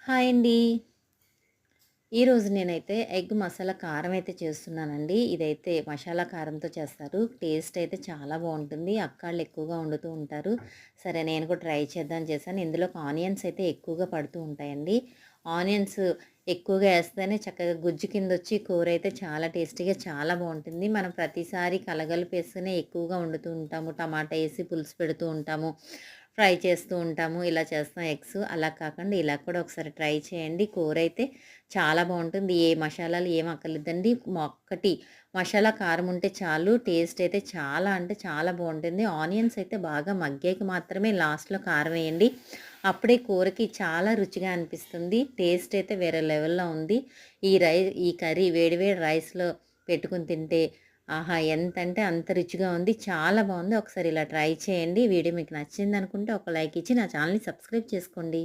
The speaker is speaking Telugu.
హాయ్ అండి. ఈరోజు నేనైతే ఎగ్ మసాలా కారం అయితే చేస్తున్నానండి. ఇదైతే మసాలా కారంతో చేస్తారు. టేస్ట్ అయితే చాలా బావుంటుంది. అక్కాళ్ళు ఎక్కువగా వండుతూ ఉంటారు. సరే నేను కూడా ట్రై చేద్దామని చేశాను. ఇందులోకి ఆనియన్స్ అయితే ఎక్కువగా పడుతూ ఉంటాయండి. ఆనియన్స్ ఎక్కువగా ఏస్తేనే చక్కగా గుజ్జు కిందొచ్చి కూర అయితే చాలా టేస్టీగా చాలా బావుంటుంది. మనం ప్రతిసారి కలగలిపేస్తేనే ఎక్కువగా వండుతూ ఉంటాము. టమాటా ఏసి పులుసు పెడుతూ ఉంటాము. ఫ్రై చేస్తూ ఉంటాము. ఇలా చేస్తాం ఎగ్స్. అలా కాకుండా ఇలా కూడా ఒకసారి ట్రై చేయండి. కూరైతే చాలా బావుంటుంది. ఏ మషాలాలు ఏం అక్కర్లేదండి. ఒక్కటి మషాలా కారం ఉంటే చాలు. టేస్ట్ అయితే చాలా అంటే చాలా బావుంటుంది. ఆనియన్స్ అయితే బాగా మగ్గాక మాత్రమే లాస్ట్‌లో కారం వేయండి. అప్పుడే కూరకి చాలా రుచిగా అనిపిస్తుంది. టేస్ట్ అయితే వేరే లెవెల్‌లో ఉంది. ఈ రై ఈ కర్రీ వేడి వేడి రైస్‌లో పెట్టుకొని తింటే ఆహా! ఎంతంటే అంత రుచిగా ఉంది. చాలా బావుంది. ఒకసారి ఇలా ట్రై చేయండి. వీడియో మీకు నచ్చిందనుకుంటే ఒక లైక్ ఇచ్చి నా ఛానెల్‌ని సబ్స్క్రైబ్ చేసుకోండి.